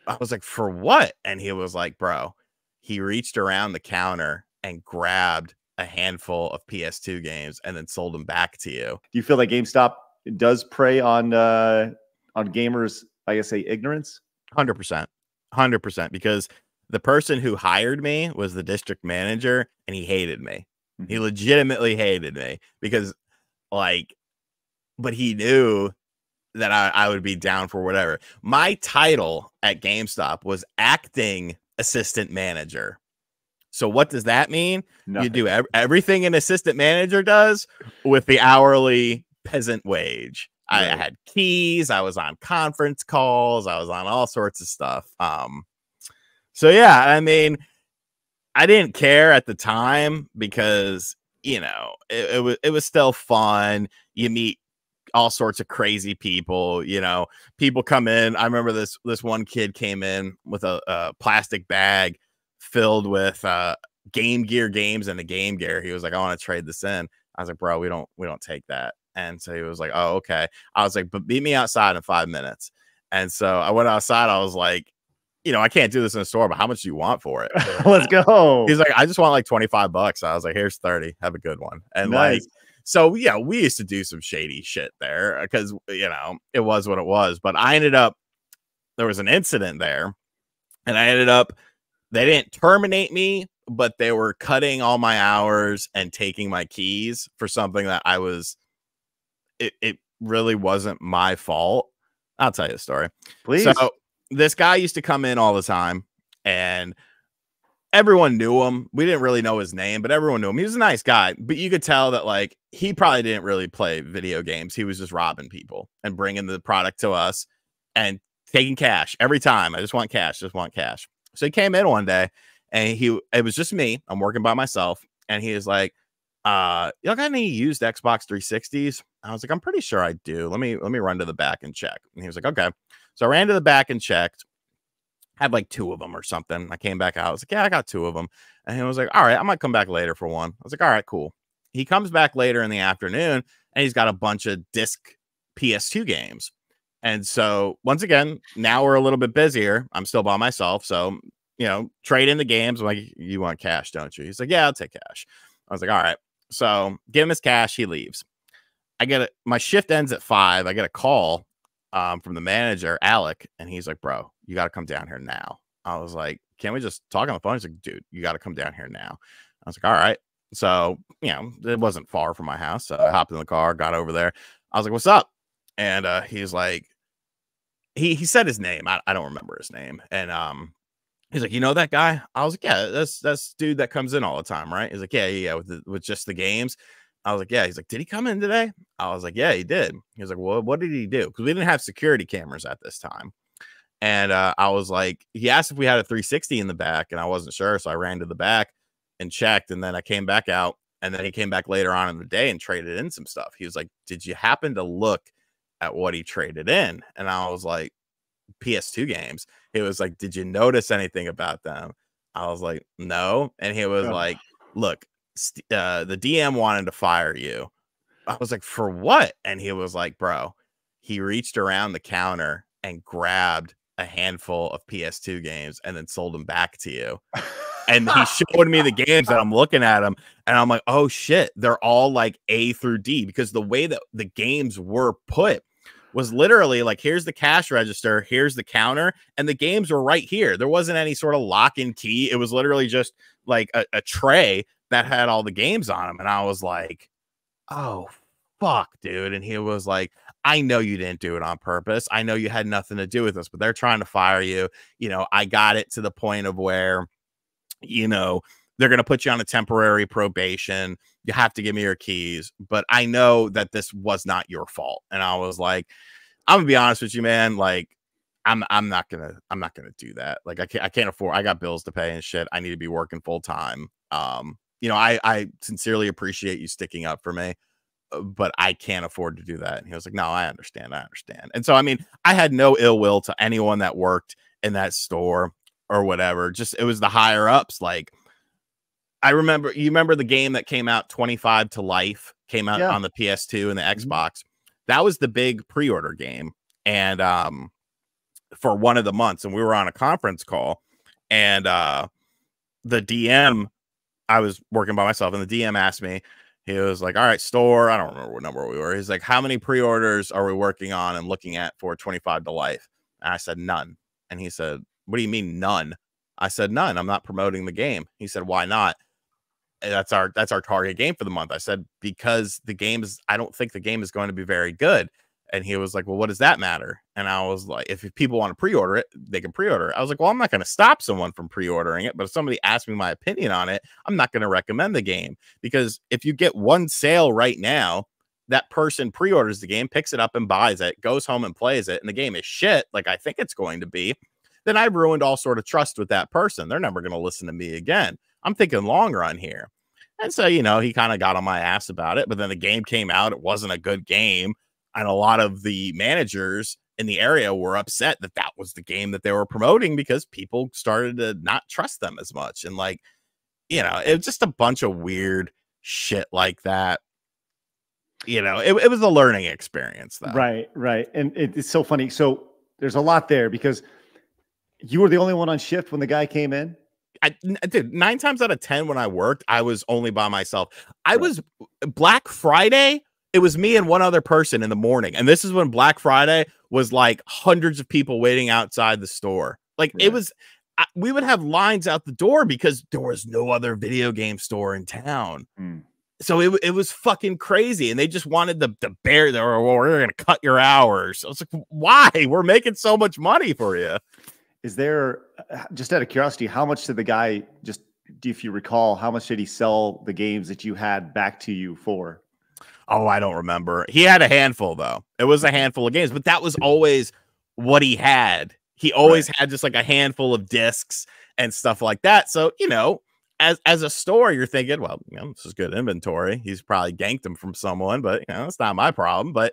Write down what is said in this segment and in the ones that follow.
I was like, for what? And he was like, bro, he reached around the counter and grabbed a handful of PS2 games and then sold them back to you. Do you feel like GameStop does prey on gamers, I guess, say ignorance? 100%. 100%. Because the person who hired me was the district manager, and he hated me. Mm-hmm. He legitimately hated me because, like, but he knew that I would be down for whatever. My title at GameStop was acting assistant manager. So what does that mean? Nothing. You do everything an assistant manager does with the hourly peasant wage. Right. I had keys. I was on conference calls. I was on all sorts of stuff. So yeah, I mean, I didn't care at the time because, you know, it was still fun. You meet all sorts of crazy people, you know, people come in. I remember this one kid came in with a plastic bag filled with Game Gear games and a Game Gear. He was like, I want to trade this in. I was like, bro, we don't take that. And so he was like, oh, okay. I was like, but meet me outside in 5 minutes. And so I went outside. I was like, you know, I can't do this in a store, but how much do you want for it? Let's go. He's like, I just want like $25. I was like, here's 30. Have a good one. And nice. Like, so yeah, we used to do some shady shit there because, you know, it was what it was. But I ended up, there was an incident there, and I ended up, they didn't terminate me, but they were cutting all my hours and taking my keys for something that I was, it really wasn't my fault. I'll tell you the story. Please. So this guy used to come in all the time, and everyone knew him. We didn't really know his name, but everyone knew him. He was a nice guy, but you could tell that like he probably didn't really play video games. He was just robbing people and bringing the product to us and taking cash every time. I just want cash, just want cash. So he came in one day, and it was just me. I'm working by myself, and he was like, y'all got any used Xbox 360s? I was like, I'm pretty sure I do. Let me run to the back and check. And he was like, okay. So I ran to the back and checked. Had like 2 of them or something. I came back out. I was like, yeah, I got 2 of them. And he was like, all right, I might come back later for one. I was like, all right, cool. He comes back later in the afternoon, and he's got a bunch of disc PS2 games. And so once again, now we're a little bit busier. I'm still by myself. So, you know, trade in the games. I'm like, you want cash, don't you? He's like, yeah, I'll take cash. I was like, all right. So give him his cash. He leaves. My shift ends at 5. I get a call from the manager, Alec, and he's like, bro, you got to come down here now. I was like, can't we just talk on the phone? He's like, dude, you got to come down here now. I was like, all right. So, you know, it wasn't far from my house. So I hopped in the car, got over there. I was like, what's up? And he's like, he said his name. I don't remember his name. And he's like, you know that guy? I was like, yeah, that's dude that comes in all the time, right? He's like, yeah, with just the games. I was like, yeah. He's like, did he come in today? I was like, yeah, he did. He was like, well, what did he do? Because we didn't have security cameras at this time. And I was like, he asked if we had a 360 in the back, and I wasn't sure. So I ran to the back and checked, and then I came back out, and then he came back later on in the day and traded in some stuff. He was like, did you happen to look at what he traded in? And I was like, PS2 games. He was like, did you notice anything about them? I was like, no. And he was like, look, the DM wanted to fire you. I was like, for what? And he was like, bro, he reached around the counter and grabbed a handful of PS2 games and then sold them back to you. And he showed me the games, and I'm looking at them, and I'm like, oh shit, they're all like A through D, because the way that the games were put was literally like, here's the cash register, here's the counter, and the games were right here. There wasn't any sort of lock and key. It was literally just like a tray that had all the games on them. And I was like, oh fuck, dude. And he was like, I know you didn't do it on purpose. I know you had nothing to do with this, but they're trying to fire you. You know, I got it to the point of where, you know, they're going to put you on a temporary probation. You have to give me your keys, but I know that this was not your fault. And I was like, I'm gonna be honest with you, man. Like, I'm not gonna do that. Like, I can't afford, I got bills to pay and shit. I need to be working full time. You know, I sincerely appreciate you sticking up for me, but I can't afford to do that. And he was like, no, I understand. And so, I mean, I had no ill will to anyone that worked in that store or whatever. Just, it was the higher ups. Like, you remember the game that came out, 25 to Life, came out on the PS2 and the Xbox. That was the big pre-order game. And for one of the months, and we were on a conference call, and the DM, I was working by myself, and the DM asked me, he was like, all right, store, I don't remember what number we were. He's like, how many pre-orders are we working on and looking at for 25 to Life? And I said, none. And he said, what do you mean none? I said, none. I'm not promoting the game. He said, why not? And that's our target game for the month. I said, because I don't think the game is going to be very good. And he was like, well, what does that matter? And I was like, if people want to pre-order it, they can pre-order it. I was like, well, I'm not going to stop someone from pre-ordering it, but if somebody asks me my opinion on it, I'm not going to recommend the game, because if you get one sale right now, that person pre-orders the game, picks it up and buys it, goes home and plays it, and the game is shit, like I think it's going to be, then I've ruined all sort of trust with that person. They're never going to listen to me again. I'm thinking long run here. And so, you know, he kind of got on my ass about it, but then the game came out. It wasn't a good game. And a lot of the managers in the area were upset that that was the game that they were promoting, because people started to not trust them as much. And like, you know, it was just a bunch of weird shit like that. You know, it was a learning experience, though. Right. And it's so funny. So there's a lot there, because you were the only one on shift when the guy came in. I did 9 times out of 10 when I worked, I was only by myself. I was Black Friday. It was me and one other person in the morning. And this is when Black Friday was like hundreds of people waiting outside the store. Like it was, we would have lines out the door because there was no other video game store in town. So it was fucking crazy. And they just wanted the bear there, or we're going to cut your hours. I was like, why? We're making so much money for you. Is there, just out of curiosity, how much did the guy if you recall, how much did he sell the games that you had back to you for? Oh, I don't remember. He had a handful, though. It was a handful of games, but that was always what he had. He always had just like a handful of discs and stuff like that. So, you know, as a store, you're thinking, well, you know, this is good inventory. He's probably ganked them from someone, but, you know, it's not my problem. But,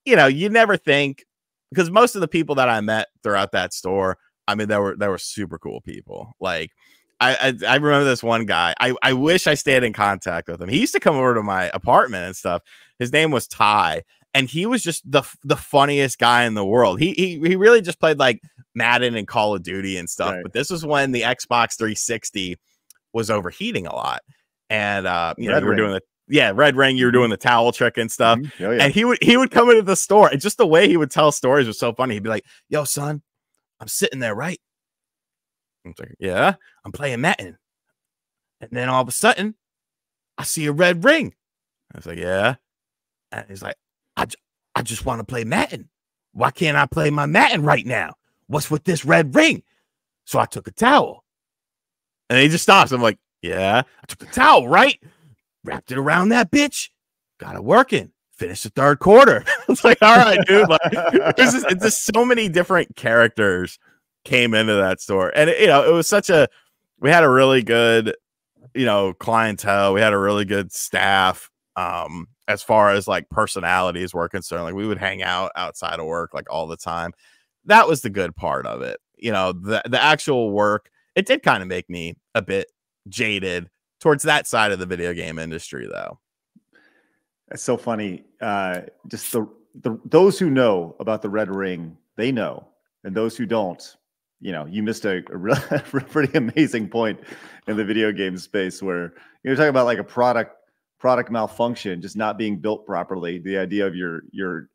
you know, you never think, because most of the people that I met throughout that store, I mean, they were super cool people. Like, I remember this one guy. I wish I stayed in contact with him. He used to come over to my apartment and stuff. His name was Ty, and he was just the funniest guy in the world. He really just played like Madden and Call of Duty and stuff. Right. But this was when the Xbox 360 was overheating a lot, and you know, you were doing the Red Ring. You were doing the towel trick and stuff. Oh, yeah. And he would come into the store, and just the way he would tell stories was so funny. He'd be like, "Yo, son, I'm sitting there, right? I'm like, yeah, I'm playing Madden. And then all of a sudden, I see a red ring. I was like, yeah. And he's like, I just want to play Madden. Why can't I play my Madden right now? What's with this red ring? So I took a towel. And he just stops. I'm like, yeah, I took a towel, right? Wrapped it around that bitch. Got it working. Finished the third quarter. It's like, all right, dude. Like, there's just so many different characters came into that store, and you know, it was we had a really good, you know, clientele. We had a really good staff, as far as like personalities were concerned. Like we would hang out outside of work like all the time. That was the good part of it. You know, the actual work, it did kind of make me a bit jaded towards that side of the video game industry, though. That's so funny. Just those who know about the Red Ring, they know, and those who don't, you know, you missed a pretty amazing point in the video game space, where you're talking about like a product malfunction, just not being built properly. The idea of your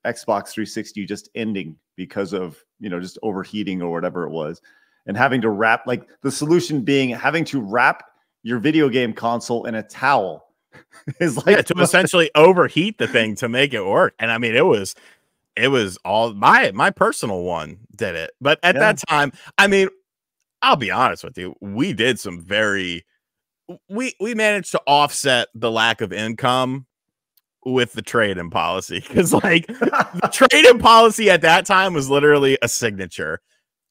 Xbox 360 just ending because of, you know, just overheating or whatever it was, and having to wrap, like the solution being having to wrap your video game console in a towel is like to essentially overheat the thing to make it work. And I mean, it was all my personal one did it. But at that time, I mean, I'll be honest with you, we did some we managed to offset the lack of income with the trade-in policy, because like the trade-in policy at that time was literally a signature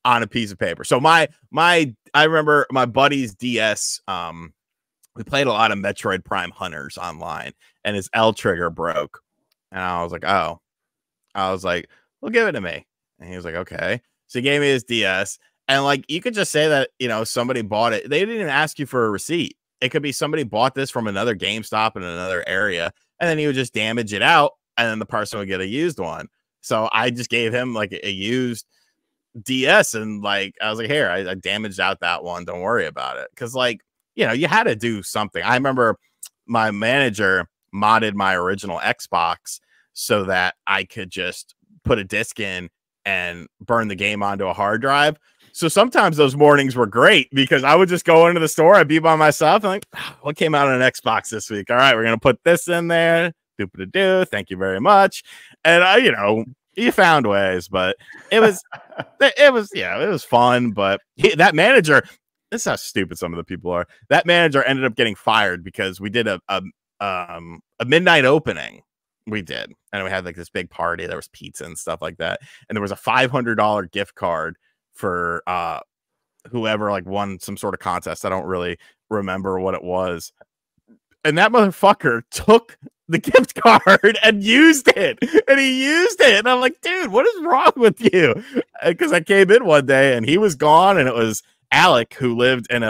on a piece of paper. So I remember my buddy's DS, we played a lot of Metroid Prime Hunters online, and his L trigger broke. And I was like, well, give it to me. And he was like, okay. So he gave me his DS. And like, you could just say that, you know, somebody bought it. They didn't even ask you for a receipt. It could be somebody bought this from another GameStop in another area, and then he would just damage it out, and then the person would get a used one. So I just gave him like a used DS, and like I was like, here, I damaged out that one. Don't worry about it, because like you had to do something. I remember my manager modded my original Xbox so that I could just put a disc in and burn the game onto a hard drive. So sometimes those mornings were great because I would just go into the store, I'd be by myself, and like, what came out on an Xbox this week? All right, we're gonna put this in there. Do. Thank you very much. And you found ways, but it was fun. But that manager, this is how stupid some of the people are. That manager ended up getting fired because we did a midnight opening. We did, and we had like this big party. There was pizza and stuff like that, and there was a $500 gift card for whoever like won some sort of contest. I don't really remember what it was. And that motherfucker took the gift card and used it. And he used it. And I'm like, dude, what is wrong with you? Because I came in one day and he was gone, and it was Alec who lived in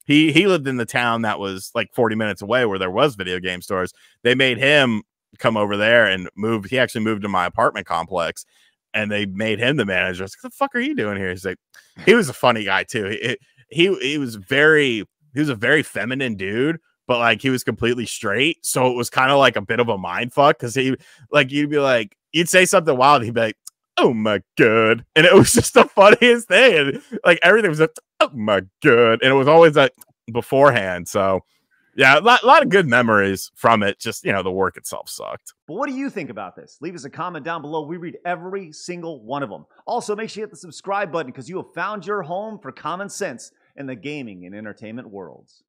he lived in the town that was like 40 minutes away where there was video game stores. They made him come over there and move. He actually moved to my apartment complex, and they made him the manager. I was like, what the fuck are you doing here? He's like, he was a funny guy too. He was a very feminine dude, but like he was completely straight. So it was kind of like a bit of a mind fuck, because he like you'd say something wild, he'd be like, oh my god. And it was just the funniest thing. And like everything was like, oh my god. And it was always like beforehand. So yeah, a lot of good memories from it. Just, the work itself sucked. But what do you think about this? Leave us a comment down below. We read every single one of them. Also, make sure you hit the subscribe button because you have found your home for common sense in the gaming and entertainment worlds.